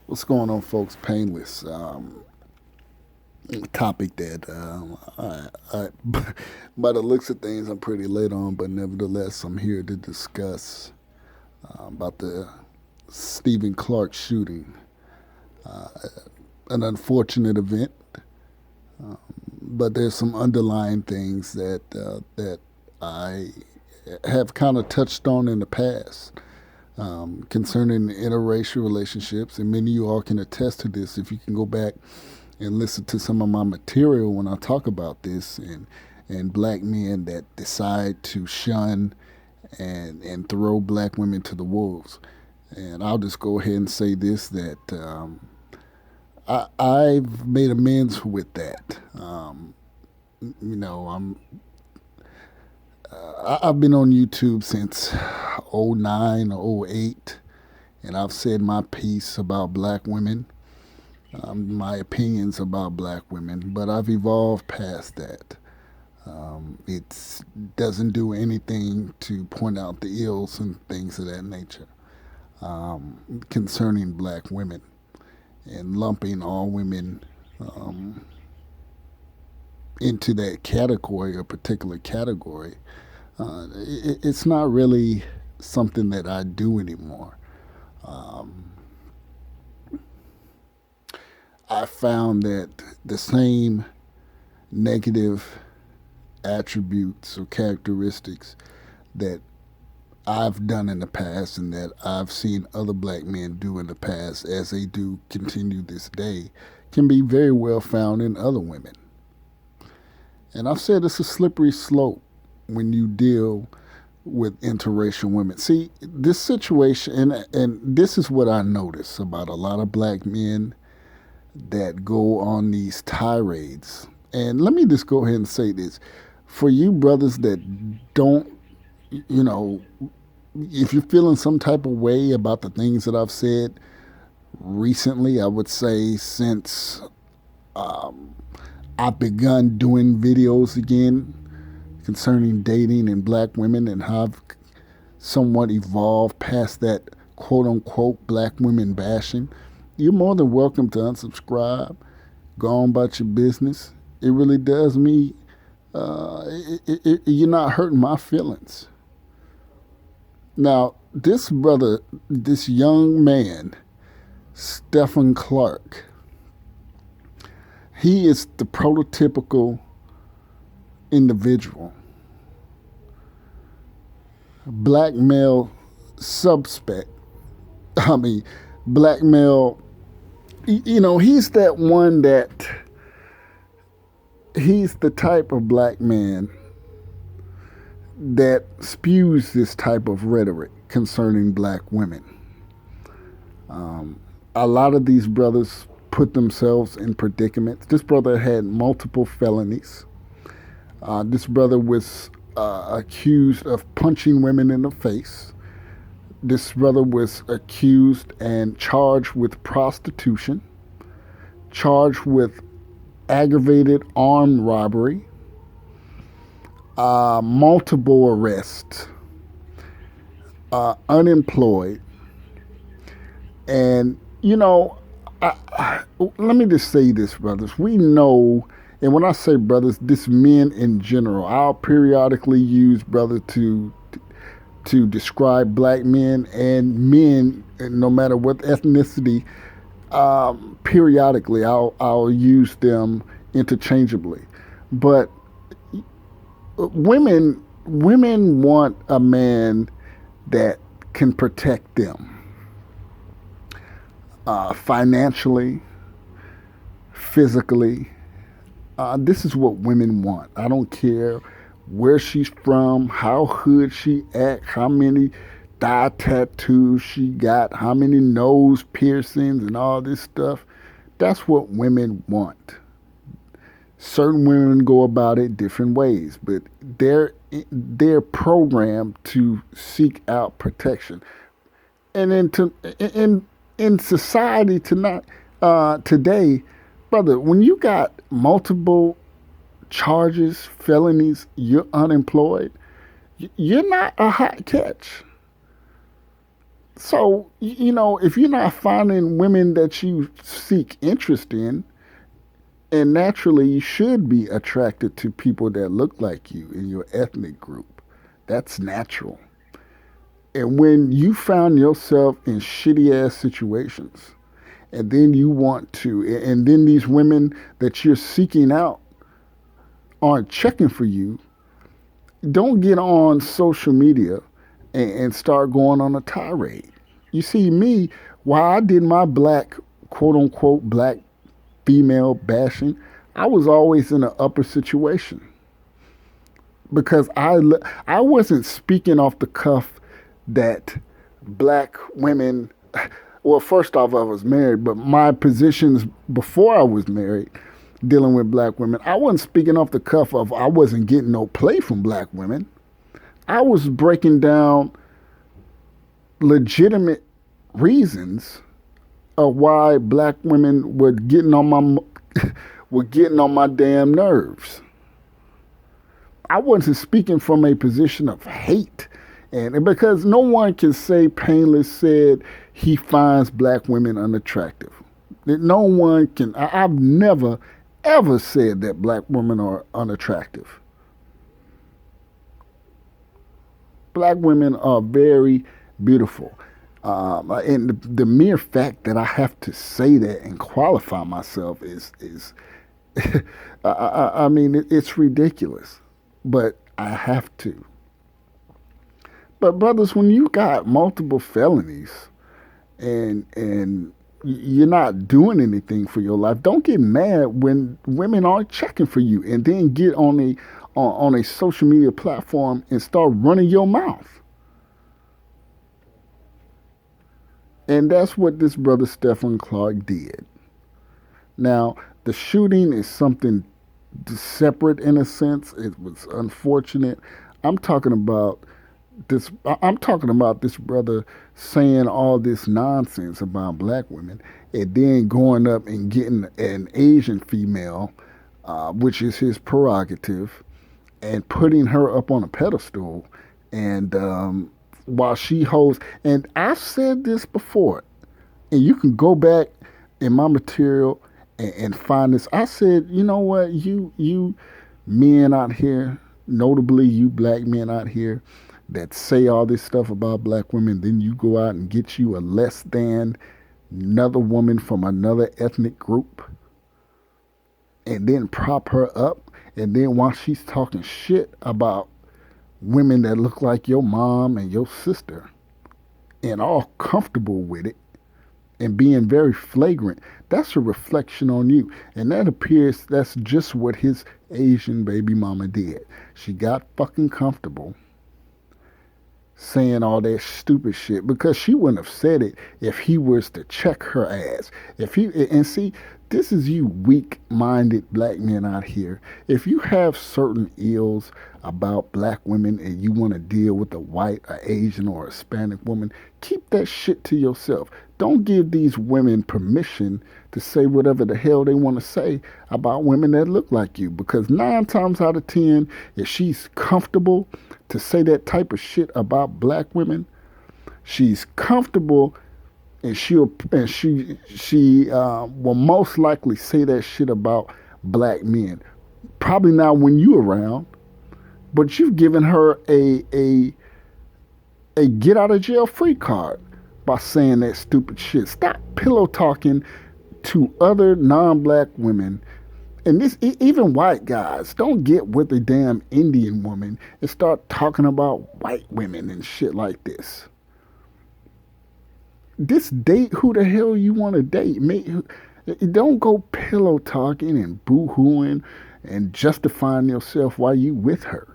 What's going on, folks? Painless. Topic that, by the looks of things, I'm pretty late on, but nevertheless, I'm here to discuss about the Stephon Clark shooting. Uh, an unfortunate event, but there's some underlying things that I have kind of touched on in the past concerning interracial relationships, and many of you all can attest to this if you can go back and listen to some of my material when I talk about this and black men that decide to shun and throw black women to the wolves. And I'll just go ahead and say this that I've made amends with that. You know, I've been on YouTube since '09 or '08, and I've said my piece about black women, my opinions about black women, but I've evolved past that. It doesn't do anything to point out the ills and things of that nature concerning black women and lumping all women into that category, a particular category. It's not really something that I do anymore. Um, I found that the same negative attributes or characteristics that I've done in the past and that I've seen other black men do in the past as they do continue this day can be very well found in other women. And I've said it's a slippery slope when you deal with interracial women. See, this situation, and this is what I notice about a lot of black men that go on these tirades. And let me just go ahead and say this. For you brothers that don't, you know, if you're feeling some type of way about the things that I've said recently, I would say since um, I've begun doing videos again concerning dating and black women and how I've somewhat evolved past that quote unquote black women bashing, you're more than welcome to unsubscribe, go on about your business. It really does me, you're not hurting my feelings. Now, this brother, this young man, Stephon Clark, he is the prototypical individual, black male suspect. I mean, black male, he's that one that he's the type of black man that spews this type of rhetoric concerning black women. A lot of these brothers put themselves in predicaments. This brother had multiple felonies. This brother was accused of punching women in the face. This brother was accused and charged with prostitution, charged with aggravated armed robbery, multiple arrests, unemployed. And, let me just say this, brothers. We know, and when I say brothers, this men in general, I'll periodically use brother to describe black men, no matter what ethnicity. Periodically, I'll use them interchangeably. But women want a man that can protect them financially, physically. This is what women want. I don't care where she's from, how hood she act, how many thigh tattoos she got, how many nose piercings and all this stuff. That's what women want. Certain women go about it different ways, but they're programmed to seek out protection. And in society tonight, today, brother, when you got multiple charges, felonies, you're unemployed, you're not a hot catch. So, if you're not finding women that you seek interest in, and naturally you should be attracted to people that look like you in your ethnic group. That's natural. And when you found yourself in shitty ass situations, and then you want to, and then these women that you're seeking out aren't checking for you, don't get on social media and start going on a tirade. You see, me, while I did my black, quote unquote, black female bashing, I was always in an upper situation because I wasn't speaking off the cuff that black women. Well, first off, I was married, but my positions before I was married, dealing with black women, I wasn't speaking off the cuff of I wasn't getting no play from black women. I was breaking down legitimate reasons of why black women were getting on my were getting on my damn nerves. I wasn't speaking from a position of hate. And because no one can say Painless said he finds black women unattractive. No one can. I've never, ever said that black women are unattractive. Black women are very beautiful. And the mere fact that I have to say that and qualify myself is I mean, it's ridiculous. But I have to. But brothers, when you got multiple felonies and you're not doing anything for your life, don't get mad when women aren't checking for you, and then get on a social media platform and start running your mouth. And that's what this brother Stephon Clark did. Now, the shooting is something separate in a sense. It was unfortunate. I'm talking about I'm talking about this brother saying all this nonsense about black women and then going up and getting an Asian female, which is his prerogative, and putting her up on a pedestal. And while she holds, and I've said this before, and you can go back in my material and find this. I said, you know what, you men out here, notably you black men out here that say all this stuff about black women, then you go out and get you a less than another woman from another ethnic group and then prop her up, and then while she's talking shit about women that look like your mom and your sister and all comfortable with it and being very flagrant, that's a reflection on you. And that appears that's just what his Asian baby mama did. She got fucking comfortable saying all that stupid shit because she wouldn't have said it if he was to check her ass. If he and see, this is you weak-minded black men out here. If you have certain ills about black women and you want to deal with a white, a Asian, or a Hispanic woman, keep that shit to yourself. Don't give these women permission to say whatever the hell they want to say about women that look like you. Because 9 times out of 10, if she's comfortable to say that type of shit about black women, she's comfortable, and she will most likely say that shit about black men. Probably not when you around, but you've given her a get out of jail free card by saying that stupid shit. Stop pillow talking to other non-black women. And this, even white guys, don't get with a damn Indian woman and start talking about white women and shit like this. Just date who the hell you want to date. Don't go pillow talking and boo-hooing and justifying yourself while you with her.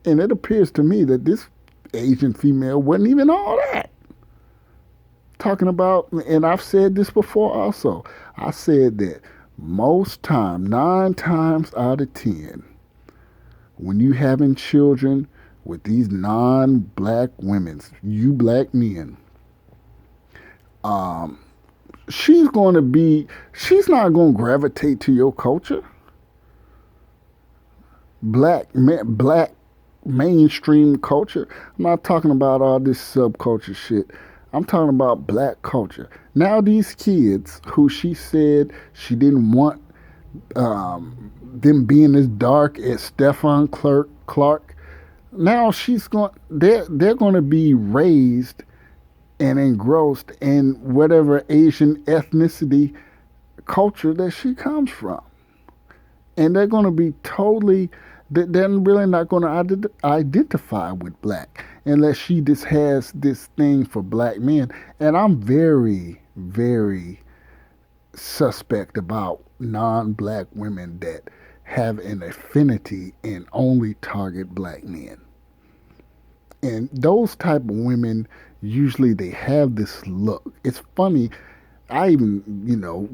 And it appears to me that this Asian female wasn't even all that. Talking about, and I've said this before also, I said that most time, 9 times out of 10, when you having children with these non-black women, you black men, she's not going to gravitate to your culture. Black mainstream culture. I'm not talking about all this subculture shit. I'm talking about black culture. Now these kids who she said she didn't want them being as dark as Stephon Clark. Now she's going. They're going to be raised and engrossed in whatever Asian ethnicity culture that she comes from, and they're going to be totally. They're really not going to identify with black unless she just has this thing for black men. And I'm very, very suspect about non-black women that have an affinity and only target black men. And those type of women usually they have this look. It's funny. I even,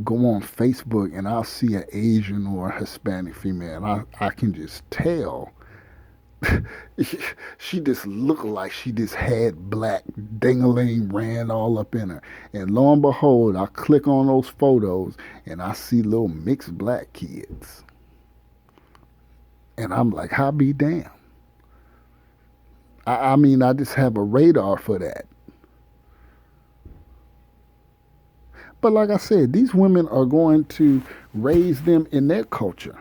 go on Facebook and I'll see an Asian or a Hispanic female. And I can just tell she just looked like she just had black ding-a-ling ran all up in her. And lo and behold, I click on those photos and I see little mixed black kids. And I'm like, I be damn. I mean, I just have a radar for that. But like I said, these women are going to raise them in their culture.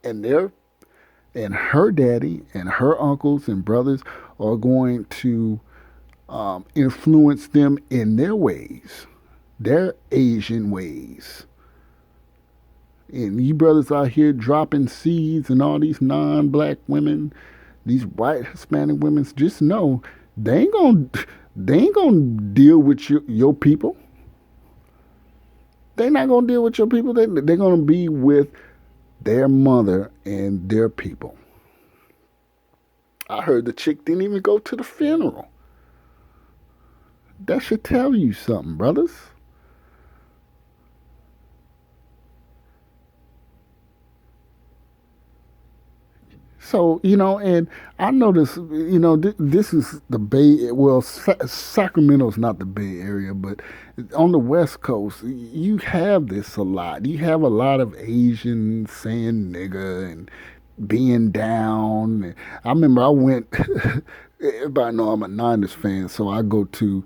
And her daddy and her uncles and brothers are going to influence them in their ways, their Asian ways. And you brothers out here dropping seeds and all these non-black women, these white Hispanic women, just know they ain't gonna deal with your people. They're not gonna deal with your people. They're gonna be with their mother and their people. I heard the chick didn't even go to the funeral. That should tell you something, brothers. So, and I notice, this is the Bay, well, Sacramento's not the Bay Area, but on the West Coast, you have this a lot. You have a lot of Asians saying nigga and being down. I remember I went, everybody know I'm a Niners fan, so I go to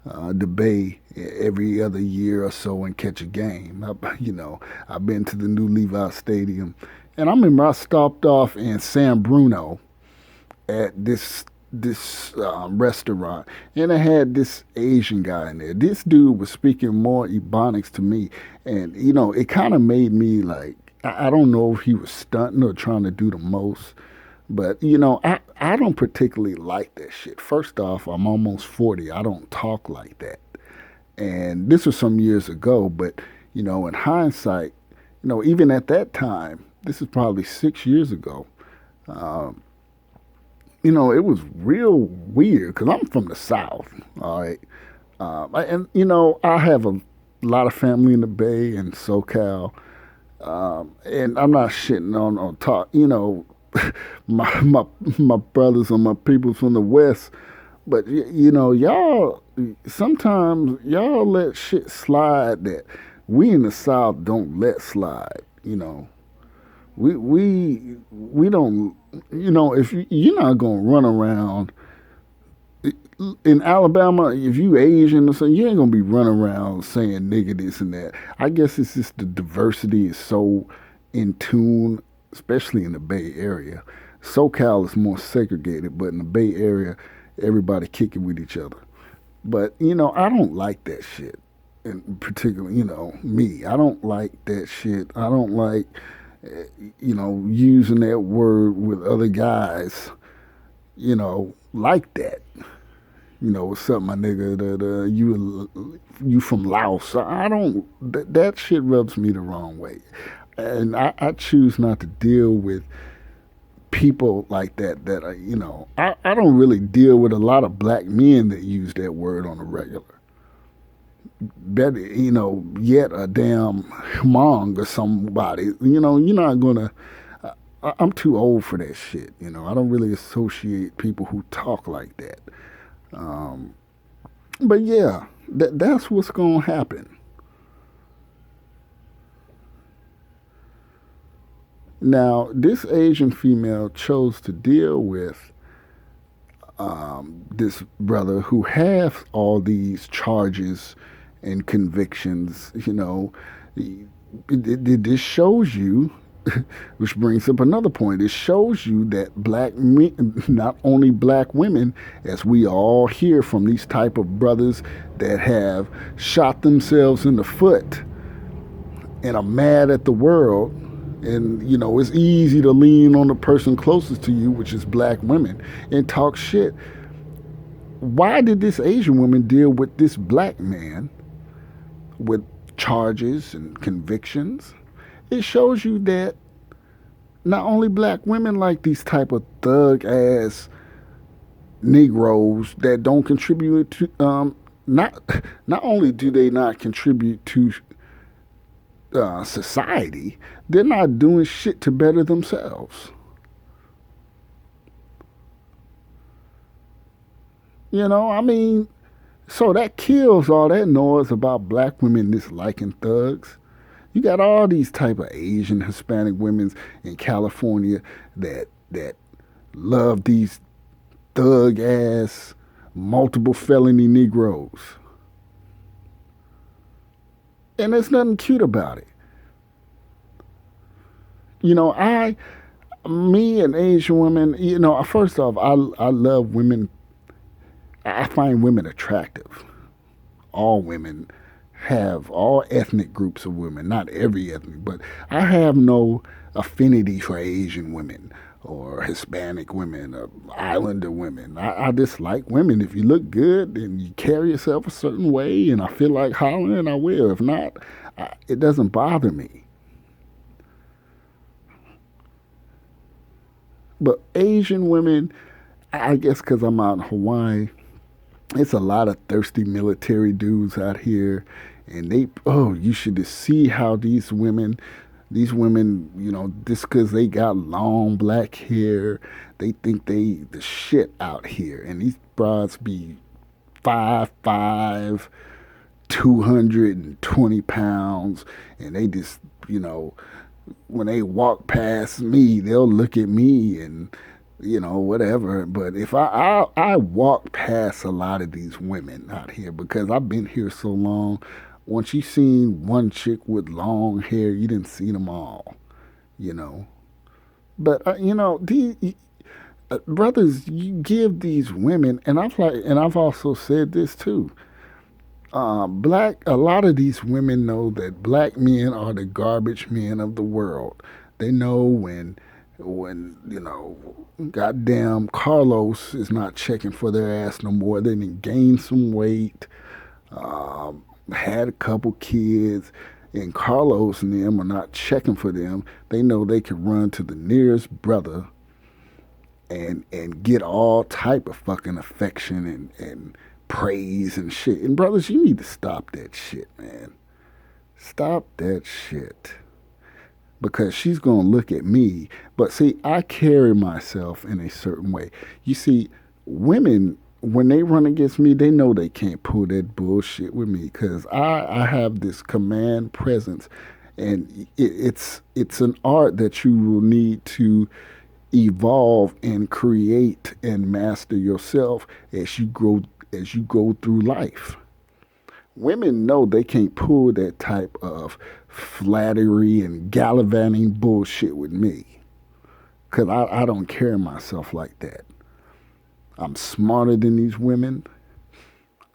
the Bay every other year or so and catch a game. I've been to the new Levi Stadium. And I remember I stopped off in San Bruno at this restaurant, and I had this Asian guy in there. This dude was speaking more Ebonics to me, and it kind of made me like I don't know if he was stunting or trying to do the most, but I don't particularly like that shit. First off, I'm almost 40. I don't talk like that, and this was some years ago. But in hindsight, even at that time. This is probably 6 years ago. It was real weird because I'm from the South, all right? I have a lot of family in the Bay and SoCal, and I'm not shitting on talk. My brothers and my people from the West, but y'all sometimes y'all let shit slide that we in the South don't let slide. We don't, if you're not gonna run around in Alabama, if you Asian or something, you ain't gonna be running around saying nigga this and that. I guess it's just the diversity is so in tune, especially in the Bay Area. SoCal is more segregated, but in the Bay Area, everybody kicking with each other. But I don't like that shit. And particularly, me, I don't like that shit. I don't like using that word with other guys, like that. What's up, my nigga? That you from Laos? I don't. That shit rubs me the wrong way, and I choose not to deal with people like that. That I don't really deal with a lot of black men that use that word on a regular. Better, yet a damn Hmong or somebody. You're not gonna. I'm too old for that shit. I don't really associate people who talk like that. But yeah, that's what's gonna happen. Now, this Asian female chose to deal with this brother who has all these charges and convictions, this shows you, which brings up another point. It shows you that black men, not only black women, as we all hear from these type of brothers that have shot themselves in the foot and are mad at the world. And, it's easy to lean on the person closest to you, which is black women, and talk shit. Why did this Asian woman deal with this black man with charges and convictions? It shows you that not only black women like these type of thug ass Negroes that don't contribute to not only do they not contribute to society, they're not doing shit to better themselves. So that kills all that noise about black women disliking thugs. You got all these type of Asian, Hispanic women in California that love these thug ass multiple felony Negroes. And there's nothing cute about it. Me and Asian women, first off, I love women. I find women attractive. All women have, all ethnic groups of women, not every ethnic, but I have no affinity for Asian women or Hispanic women or Islander women. I just like women. If you look good and you carry yourself a certain way and I feel like hollering, I will. If not, it doesn't bother me. But Asian women, I guess because I'm out in Hawaii, it's a lot of thirsty military dudes out here. And you should just see how these women, just because they got long black hair, they think they the shit out here. And these broads be 5'5", 220 pounds. And they just, when they walk past me, they'll look at me and, whatever. But if I walk past a lot of these women out here because I've been here so long. Once you seen one chick with long hair, you didn't see them all, But these brothers, you give these women, and I've also said this too. A lot of these women know that black men are the garbage men of the world. They know when goddamn Carlos is not checking for their ass no more. They done gained some weight, had a couple kids, and Carlos and them are not checking for them. They know they can run to the nearest brother and get all type of fucking affection and praise and shit. And brothers, you need to stop that shit, man. Stop that shit. Because she's going to look at me. But see, I carry myself in a certain way. You see, women, when they run against me, they know they can't pull that bullshit with me because I have this command presence. And it's an art that you will need to evolve and create and master yourself as you go through life. Women know they can't pull that type of flattery and gallivanting bullshit with me because I don't carry myself like that. I'm smarter than these women.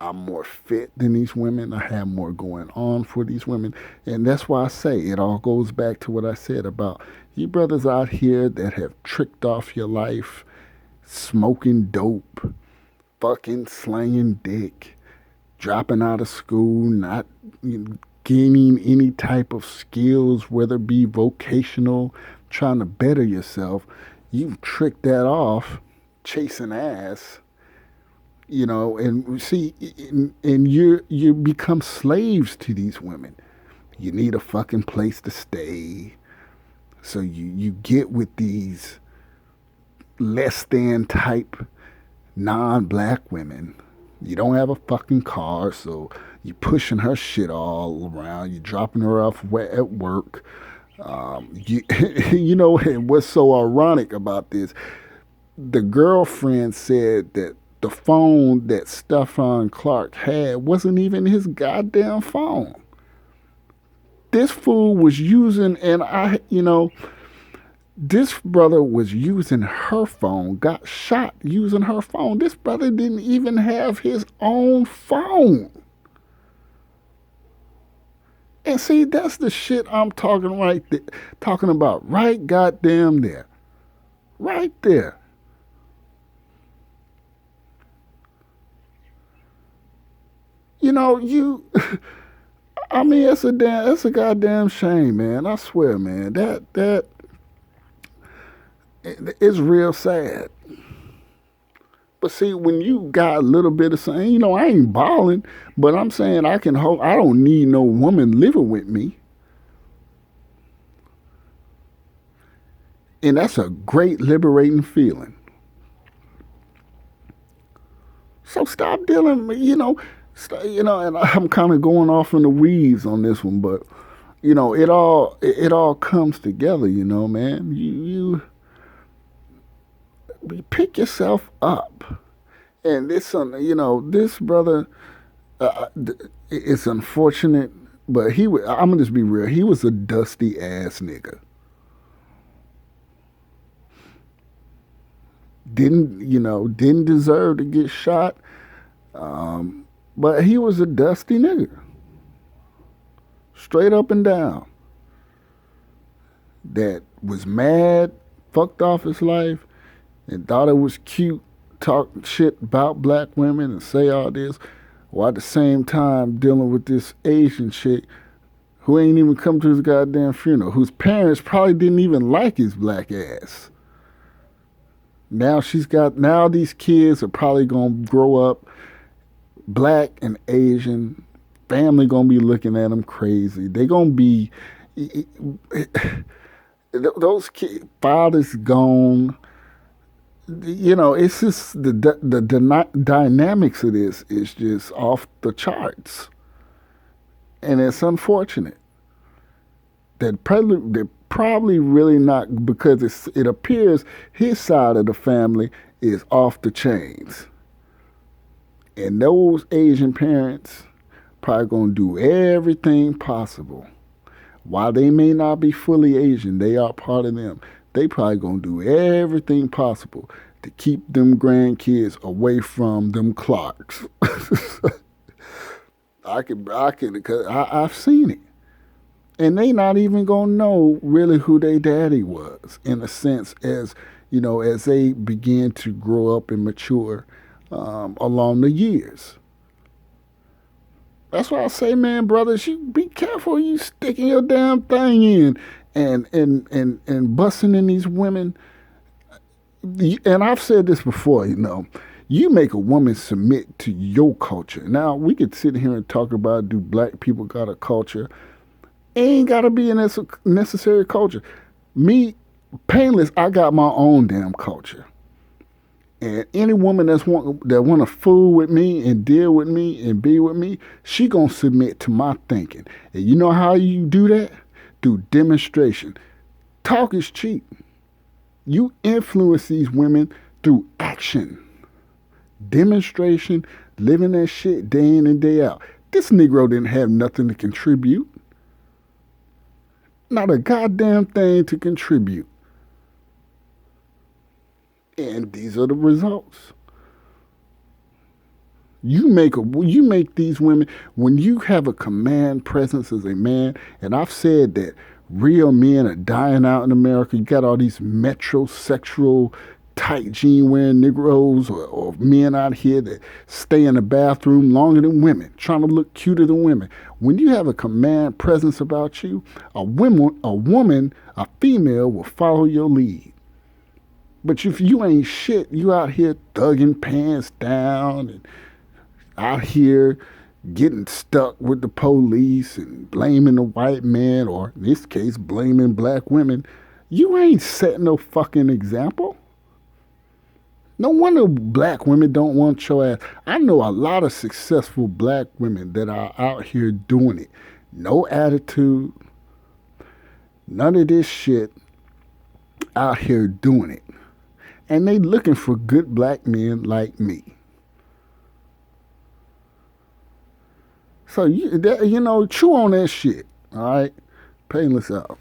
I'm more fit than these women. I have more going on for these women. And that's why I say it all goes back to what I said about you brothers out here that have tricked off your life, smoking dope, fucking slanging dick, dropping out of school, not gaining any type of skills, whether it be vocational, trying to better yourself. You've tricked that off, chasing ass, and see, and you become slaves to these women. You need a fucking place to stay. So you get with these less than type non-black women. You don't have a fucking car, so you're pushing her shit all around. You're dropping her off at work. And what's so ironic about this? the girlfriend said that the phone that Stephon Clark had wasn't even his goddamn phone. This fool was using, and this brother was using her phone, got shot using her phone. This brother didn't even have his own phone. And see, that's the shit I'm talking about right goddamn there. Right there. You know, I mean, that's a goddamn shame, man. I swear, man. That it's real sad. But see, when you got a little bit of something, I ain't balling, but I'm saying I can hope I don't need no woman living with me. And that's a great liberating feeling. So stop dealing, and I'm kind of going off in the weeds on this one, but it all comes together, man. You pick yourself up, and this brother, it's unfortunate, but I'm gonna just be real. He was a dusty ass nigga. Didn't deserve to get shot, but he was a dusty nigga, straight up and down. That was mad, fucked off his life, and thought it was cute, talk shit about black women and say all this, while at the same time dealing with this Asian chick who ain't even come to his goddamn funeral, whose parents probably didn't even like his black ass. Now these kids are probably gonna grow up black and Asian. Family gonna be looking at them crazy. They gonna be those kids, fathers gone. It's just the dynamics of this is just off the charts, and it's unfortunate. They're probably really not, because it appears his side of the family is off the chains, and those Asian parents probably gonna do everything possible. While they may not be fully Asian, they are part of them. They probably gonna do everything possible to keep them grandkids away from them Clarks. Because I've seen it. And they not even gonna know really who their daddy was, in a sense, as they begin to grow up and mature along the years. That's why I say, man, brothers, you be careful you sticking your damn thing in and busting in these women. And I've said this before, you make a woman submit to your culture. Now, we could sit here and talk about, do black people got a culture? Ain't got to be a necessary culture. Me, painless, I got my own damn culture. And any woman that want to fool with me and deal with me and be with me, she gonna submit to my thinking. And you know how you do that? Through demonstration. Talk is cheap. You influence these women through action. Demonstration, living that shit day in and day out. This Negro didn't have nothing to contribute. Not a goddamn thing to contribute. And these are the results. You make these women, when you have a command presence as a man, and I've said that real men are dying out in America. You got all these metrosexual, tight jean wearing Negroes or men out here that stay in the bathroom longer than women, trying to look cuter than women. When you have a command presence about you, a female will follow your lead. But if you ain't shit, you out here thugging pants down and out here getting stuck with the police and blaming the white man, or in this case, blaming black women, you ain't setting no fucking example. No wonder black women don't want your ass. I know a lot of successful black women that are out here doing it. No attitude, none of this shit, out here doing it. And they looking for good black men like me. So chew on that shit. All right, painless out.